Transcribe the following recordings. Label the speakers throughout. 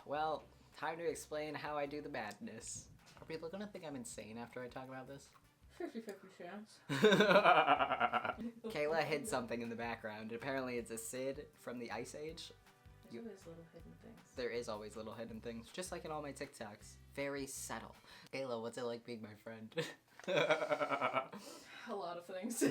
Speaker 1: Well, time to explain how I do the madness. Are people gonna think I'm insane after I talk about this?
Speaker 2: 50-50 chance.
Speaker 1: Kayla hid something in the background. Apparently it's a Sid from the Ice Age.
Speaker 2: There's always little hidden things.
Speaker 1: There is always little hidden things, just like in all my TikToks. Very subtle. Kayla, what's it like being my friend?
Speaker 2: A lot of things.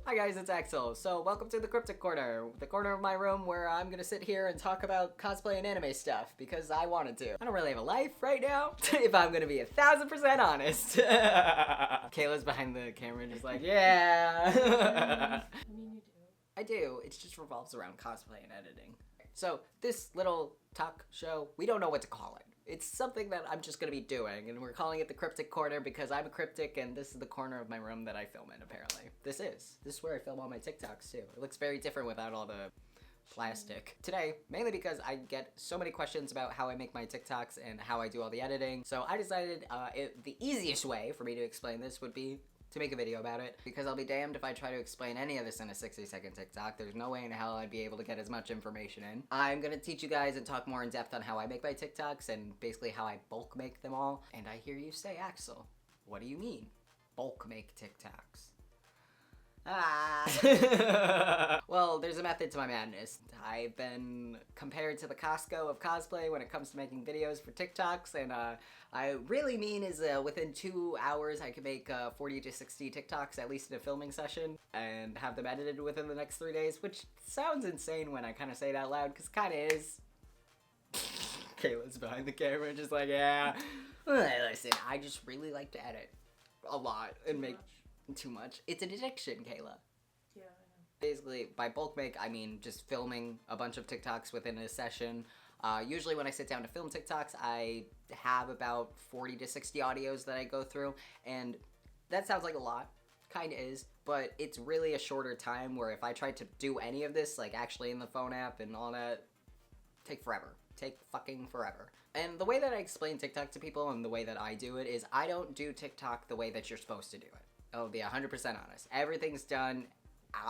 Speaker 1: Hi guys, it's Axel. So welcome to the Cryptic Corner, the corner of my room where I'm gonna sit here and talk about cosplay and anime stuff because I wanted to. I don't really have a life right now, if I'm gonna be 1000% honest. Kayla's behind the camera just like, yeah.
Speaker 2: I mean, you do.
Speaker 1: I do, it just revolves around cosplay and editing. So this little talk show, we don't know what to call it. It's something that I'm just gonna be doing, and we're calling it the Cryptic Corner because I'm a cryptic and this is the corner of my room that I film in, apparently. This is where I film all my TikToks too. It looks very different without all the plastic. Today, mainly because I get so many questions about how I make my TikToks and how I do all the editing, so I decided the easiest way for me to explain this would be to make a video about it, because I'll be damned if I try to explain any of this in a 60-second TikTok. There's no way in hell I'd be able to get as much information in. I'm gonna teach you guys and talk more in depth on how I make my TikToks and basically how I bulk make them all. And I hear you say, Axel, what do you mean? Bulk make TikToks? Well, there's a method to my madness. I've been compared to the Costco of cosplay when it comes to making videos for TikToks, and I really mean is within 2 hours I can make 40 to 60 TikToks, at least in a filming session, and have them edited within the next 3 days, which sounds insane when I kind of say it out loud, because it kind of is. Kayla's behind the camera just like, yeah. Listen, I just really like to edit a lot and make too much. It's an addiction, Kayla.
Speaker 2: Yeah, I know.
Speaker 1: Basically, by bulk make, I mean just filming a bunch of TikToks within a session. Usually when I sit down to film TikToks, I have about 40 to 60 audios that I go through, and that sounds like a lot. Kinda is, but it's really a shorter time where if I tried to do any of this, like actually in the phone app and all that, take forever. Take fucking forever. And the way that I explain TikTok to people and the way that I do it is I don't do TikTok the way that you're supposed to do it. I'll be 100% honest. Everything's done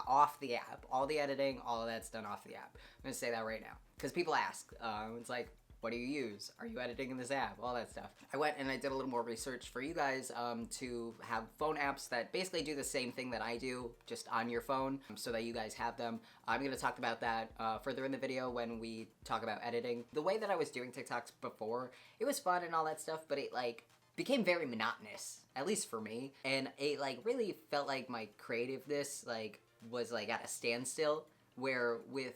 Speaker 1: off the app. All the editing, all of that's done off the app. I'm gonna say that right now. Because people ask, it's like, what do you use? Are you editing in this app? All that stuff. I went and I did a little more research for you guys to have phone apps that basically do the same thing that I do, just on your phone, so that you guys have them. I'm gonna talk about that further in the video when we talk about editing. The way that I was doing TikToks before, it was fun and all that stuff, but it like became very monotonous, at least for me, and it like really felt like my creativeness like was like at a standstill, where with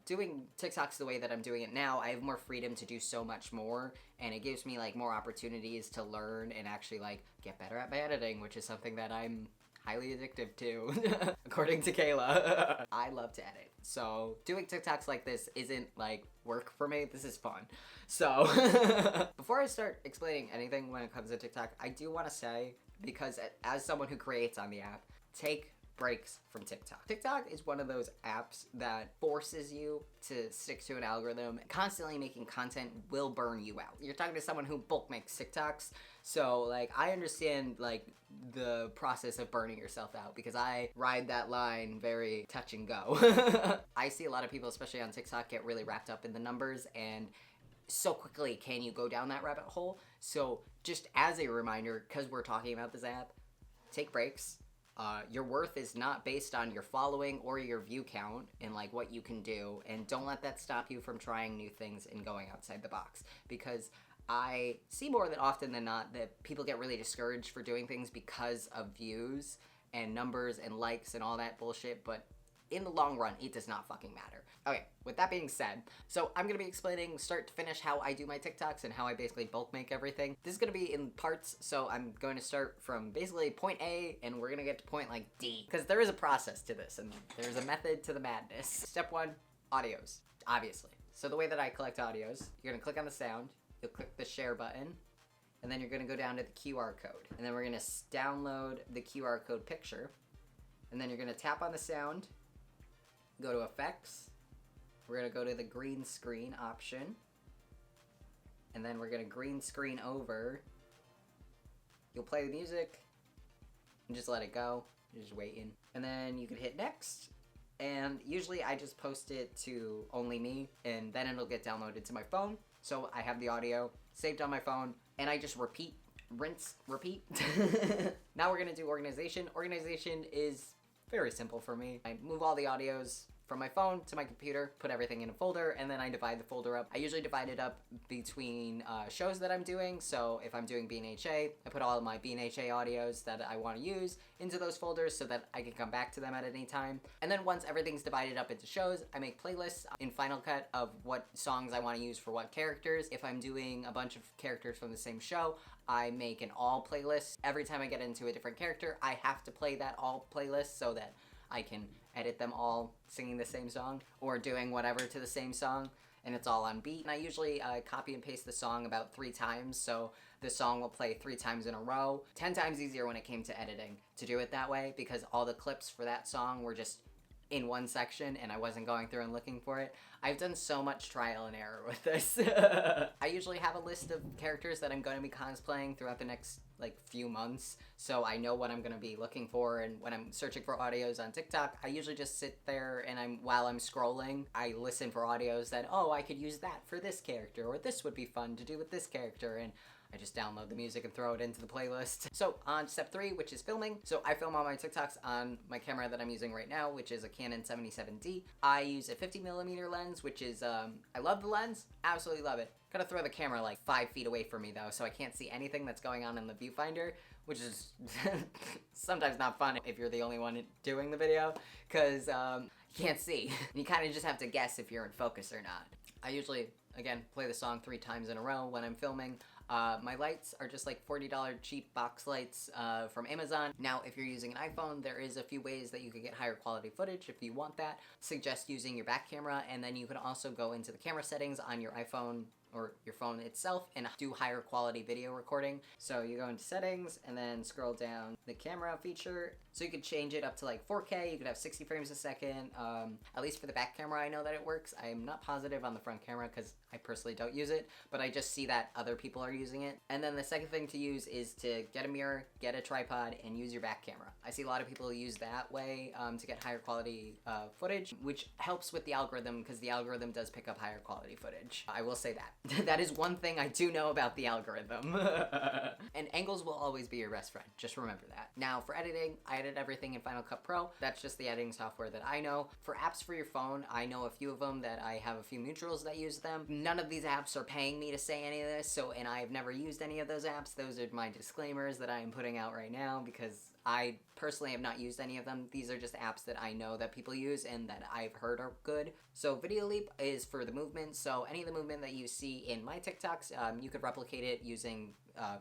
Speaker 1: doing TikToks the way that I'm doing it now, I have more freedom to do so much more, and it gives me like more opportunities to learn and actually like get better at my editing, which is something that I'm highly addictive to, according to Kayla. I love to edit, so doing TikToks like this isn't like work for me. This is fun. So before I start explaining anything when it comes to TikTok, I do want to say, because as someone who creates on the app, take breaks from TikTok. TikTok is one of those apps that forces you to stick to an algorithm. Constantly making content will burn you out. You're talking to someone who bulk makes TikToks, so like I understand like the process of burning yourself out, because I ride that line very touch and go. I see a lot of people, especially on TikTok, get really wrapped up in the numbers, and so quickly can you go down that rabbit hole. So just as a reminder, because we're talking about this app, take breaks. Your worth is not based on your following or your view count and like what you can do, and don't let that stop you from trying new things and going outside the box, because I see more than often than not that people get really discouraged for doing things because of views and numbers and likes and all that bullshit, but in the long run, it does not fucking matter. Okay, with that being said, so I'm gonna be explaining start to finish how I do my TikToks and how I basically bulk make everything. This is gonna be in parts, so I'm going to start from basically point A, and we're gonna get to point like D, because there is a process to this, and there's a method to the madness. Step 1, audios, obviously. So the way that I collect audios, you're gonna click on the sound, you'll click the share button, and then you're gonna go down to the QR code, and then we're gonna download the QR code picture, and then you're gonna tap on the sound, go to effects, we're gonna go to the green screen option, and then we're gonna green screen over. You'll play the music and just let it go. You're just waiting. And then you can hit next, and usually I just post it to only me, and then it'll get downloaded to my phone. So I have the audio saved on my phone, and I just repeat, rinse, repeat. Now we're gonna do organization. Organization is very simple for me. I move all the audios from my phone to my computer, put everything in a folder, and then I divide the folder up. I usually divide it up between shows that I'm doing. So if I'm doing B&HA, I put all of my B&HA audios that I want to use into those folders so that I can come back to them at any time. And then once everything's divided up into shows, I make playlists in Final Cut of what songs I want to use for what characters. If I'm doing a bunch of characters from the same show, I make an all playlist. Every time I get into a different character, I have to play that all playlist so that I can edit them all singing the same song or doing whatever to the same song, and it's all on beat. And I usually copy and paste the song about 3 times, so the song will play 3 times in a row. 10 times easier when it came to editing to do it that way, because all the clips for that song were just in one section and I wasn't going through and looking for it. I've done so much trial and error with this. I usually have a list of characters that I'm going to be cosplaying throughout the next like few months, so I know what I'm going to be looking for. And when I'm searching for audios on TikTok, I usually just sit there and while I'm scrolling, I listen for audios that, oh, I could use that for this character, or this would be fun to do with this character, and I just download the music and throw it into the playlist. So on step 3, which is filming. So I film all my TikToks on my camera that I'm using right now, which is a Canon 77D. I use a 50mm lens, which is, I love the lens, absolutely love it. Gotta throw the camera like 5 feet away from me though, so I can't see anything that's going on in the viewfinder, which is sometimes not fun if you're the only one doing the video, because you can't see. You kind of just have to guess if you're in focus or not. I usually, again, play the song 3 times in a row when I'm filming. My lights are just like $40 cheap box lights from Amazon. Now, if you're using an iPhone, there is a few ways that you can get higher quality footage if you want that. Suggest using your back camera, and then you can also go into the camera settings on your iPhone or your phone itself and do higher quality video recording. So you go into settings and then scroll down the camera feature. So you could change it up to like 4K, you could have 60 frames a second. At least for the back camera, I know that it works. I'm not positive on the front camera because I personally don't use it, but I just see that other people are using it. And then the second thing to use is to get a mirror, get a tripod, and use your back camera. I see a lot of people use that way to get higher quality footage, which helps with the algorithm because the algorithm does pick up higher quality footage. I will say that. That is one thing I do know about the algorithm. And angles will always be your best friend. Just remember that. Now for editing, I edit everything in Final Cut Pro. That's just the editing software that I know. For apps for your phone, I know a few of them that I have a few mutuals that use them. None of these apps are paying me to say any of this, and I have never used any of those apps. Those are my disclaimers that I am putting out right now because I personally have not used any of them. These are just apps that I know that people use and that I've heard are good. So Video Leap is for the movement. So any of the movement that you see in my TikToks, you could replicate it using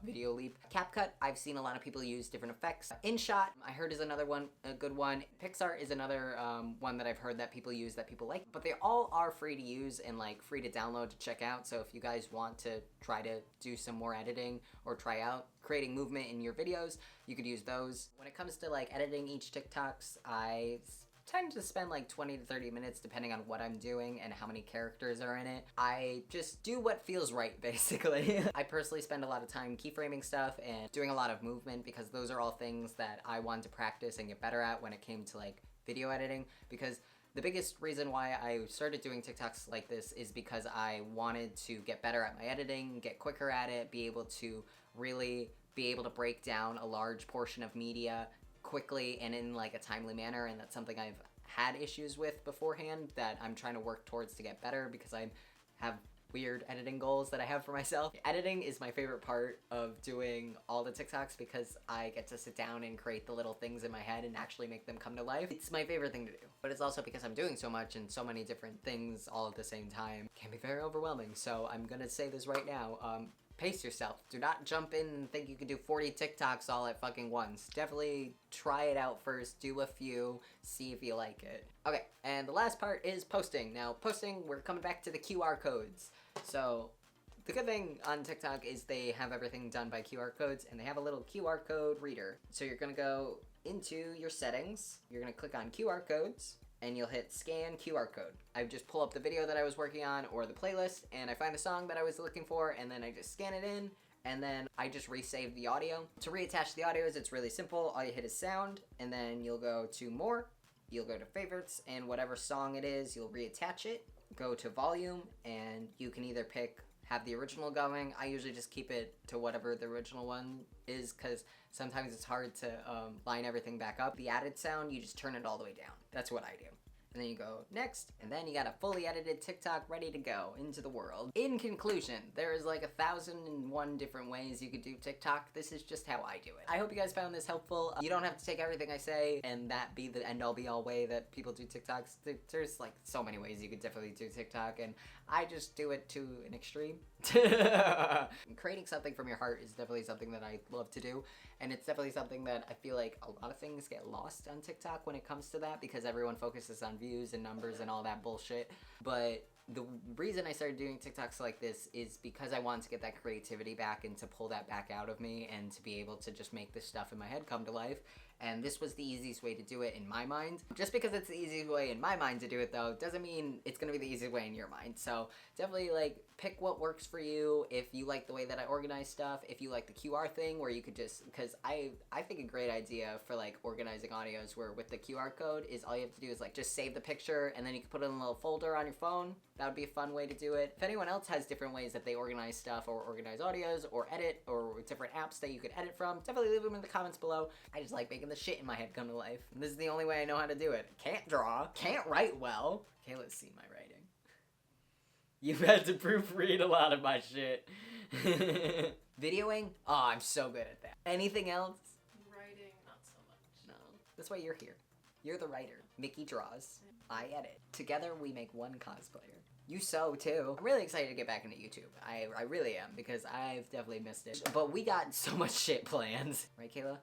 Speaker 1: Video Leap. CapCut, I've seen a lot of people use different effects. Inshot, I heard is another one, a good one. Picsart is another one that I've heard that people use that people like. But they all are free to use and like free to download to check out. So if you guys want to try to do some more editing or try out creating movement in your videos, you could use those. When it comes to like editing each TikToks, I tend to spend like 20 to 30 minutes depending on what I'm doing and how many characters are in it. I just do what feels right, basically. I personally spend a lot of time keyframing stuff and doing a lot of movement because those are all things that I wanted to practice and get better at when it came to like video editing, because the biggest reason why I started doing TikToks like this is because I wanted to get better at my editing, get quicker at it, be able to really be able to break down a large portion of media quickly and in like a timely manner, and that's something I've had issues with beforehand that I'm trying to work towards to get better because I have weird editing goals that I have for myself. Editing is my favorite part of doing all the TikToks because I get to sit down and create the little things in my head and actually make them come to life. It's my favorite thing to do, but it's also because I'm doing so much and so many different things all at the same time. It can be very overwhelming, so I'm gonna say this right now. Pace yourself. Do not jump in and think you can do 40 TikToks all at fucking once. Definitely try it out first, do a few, see if you like it. Okay, and the last part is posting. Now, posting, we're coming back to the QR codes. So, the good thing on TikTok is they have everything done by QR codes, and they have a little QR code reader. So you're gonna go into your settings, you're gonna click on QR codes, and you'll hit scan QR code. I just pull up the video that I was working on or the playlist, and I find the song that I was looking for, and then I just scan it in, and then I just resave the audio. To reattach the audios, it's really simple. All you hit is sound, and then you'll go to more, you'll go to favorites, and whatever song it is, you'll reattach it, go to volume, and you can either have the original going. I usually just keep it to whatever the original one is, because sometimes it's hard to line everything back up. The added sound, you just turn it all the way down. That's what I do. And then you go next, and then you got a fully edited TikTok ready to go into the world. In conclusion, there is like 1,001 different ways you could do TikTok. This is just how I do it. I hope you guys found this helpful. You don't have to take everything I say and that be the end-all be-all way that people do TikToks. There's like so many ways you could definitely do TikTok, and I just do it to an extreme. Creating something from your heart is definitely something that I love to do, and it's definitely something that I feel like a lot of things get lost on TikTok when it comes to that, because everyone focuses on views and numbers and all that bullshit. But the reason I started doing TikToks like this is because I wanted to get that creativity back and to pull that back out of me and to be able to just make this stuff in my head come to life. And this was the easiest way to do it in my mind. Just because it's the easiest way in my mind to do it, though, doesn't mean it's gonna be the easiest way in your mind. So definitely, like, pick what works for you. If you like the way that I organize stuff, if you like the QR thing where you could just, because I think a great idea for, like, organizing audios where with the QR code is all you have to do is, like, just save the picture and then you can put it in a little folder on your phone. That would be a fun way to do it. If anyone else has different ways that they organize stuff or organize audios or edit or different apps that you could edit from, definitely leave them in the comments below. I just like making the shit in my head come to life. And this is the only way I know how to do it. Can't draw, can't write well. Okay, let's see my writing. You've had to proofread a lot of my shit. Videoing? Oh, I'm so good at that. Anything else?
Speaker 2: Writing, not so much.
Speaker 1: No. That's why you're here. You're the writer. Mickey draws. I edit. Together we make one cosplayer. You sew too. I'm really excited to get back into YouTube. I really am, because I've definitely missed it. But we got so much shit planned. Right, Kayla?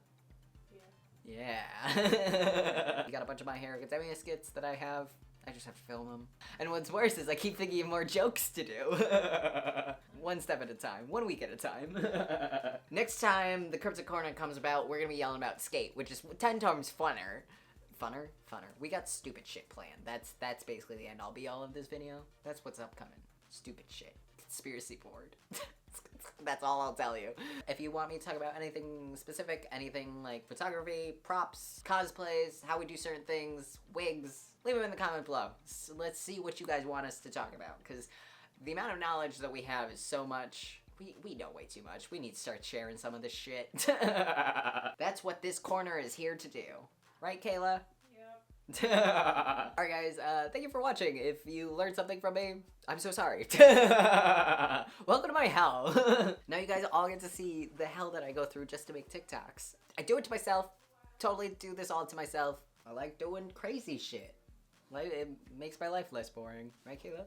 Speaker 1: Yeah. You got a bunch of My Hero Academia skits that I have. I just have to film them. And what's worse is I keep thinking of more jokes to do. One step at a time. 1 week at a time. Next time the Cryptic Corner comes about, we're gonna be yelling about skate, which is 10 times funner. Funner? We got stupid shit planned. That's basically the end-all be-all of this video. That's what's upcoming. Stupid shit. Conspiracy board. That's all I'll tell you. If you want me to talk about anything specific, anything like photography, props, cosplays, how we do certain things, wigs, leave them in the comment below. So let's see what you guys want us to talk about, because the amount of knowledge that we have is so much. We know way too much. We need to start sharing some of this shit. That's what this corner is here to do. Right, Kayla? Yep. Alright guys, thank you for watching. If you learned something from me, I'm so sorry. Welcome to my hell. Now you guys all get to see the hell that I go through just to make TikToks. I do it to myself. Totally do this all to myself. I like doing crazy shit. Like, it makes my life less boring. Right, Kayla?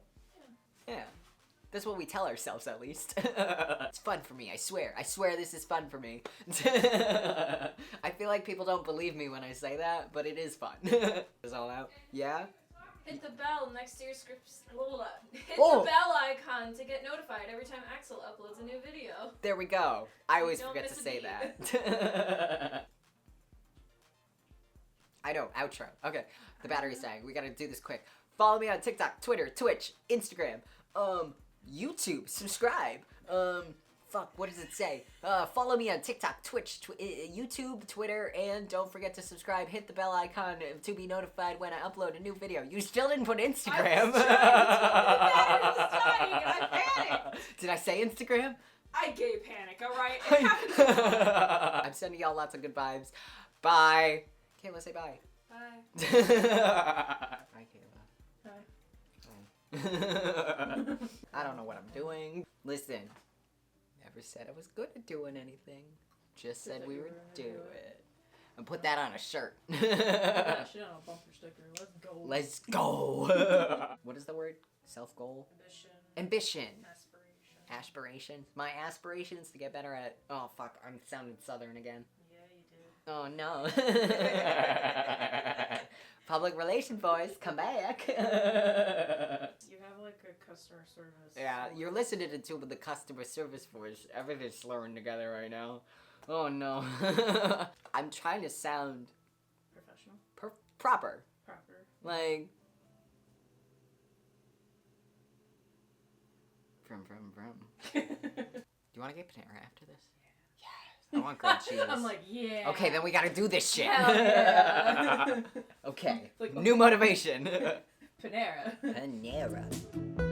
Speaker 1: Yeah. That's what we tell ourselves, at least. It's fun for me, I swear. I swear this is fun for me. I feel like people don't believe me when I say that, but it is fun. It's all out. Yeah?
Speaker 2: Hit the bell next to your scripts. Hit
Speaker 1: Oh.
Speaker 2: the bell icon to get notified every time Axel uploads a new video.
Speaker 1: There we go. I always
Speaker 2: Don't
Speaker 1: forget to
Speaker 2: miss a
Speaker 1: say
Speaker 2: beat.
Speaker 1: that. I know, outro. Okay, the battery's dying. We gotta do this quick. Follow me on TikTok, Twitter, Twitch, Instagram, YouTube, subscribe, fuck, what does it say? Follow me on TikTok, Twitch, YouTube, Twitter, and don't forget to subscribe. Hit the bell icon to be notified when I upload a new video. You still didn't put Instagram.
Speaker 2: I panicked.
Speaker 1: Did I say Instagram?
Speaker 2: I gay panic, alright? It happened.
Speaker 1: I'm sending y'all lots of good vibes. Bye. Kayla, say bye.
Speaker 2: Bye.
Speaker 1: Bye, Kayla.
Speaker 2: Bye.
Speaker 1: I don't know what I'm doing. Listen, never said I was good at doing anything. Just said we were do it. And put that on a shirt.
Speaker 2: Put that shit on a bumper sticker. Let's go.
Speaker 1: Let's go. What is the word? Self-goal?
Speaker 2: Ambition.
Speaker 1: Ambition. Aspirations. My aspirations to get better at... Oh, fuck. I'm sounding southern again.
Speaker 2: Yeah, you do.
Speaker 1: Oh, no. Public relation boys, come back.
Speaker 2: You have like a customer service.
Speaker 1: Yeah, you're listening to the customer service voice. Everything's slurring together right now. Oh, no. I'm trying to sound...
Speaker 2: Professional?
Speaker 1: Proper.
Speaker 2: Proper.
Speaker 1: Like... Vroom. Do you want to get Panera after this? Yes. I want grilled cheese.
Speaker 2: I'm like, yeah.
Speaker 1: Okay, then we gotta do this shit.
Speaker 2: Hell yeah.
Speaker 1: Okay.
Speaker 2: Like,
Speaker 1: New motivation.
Speaker 2: Panera.
Speaker 1: Panera.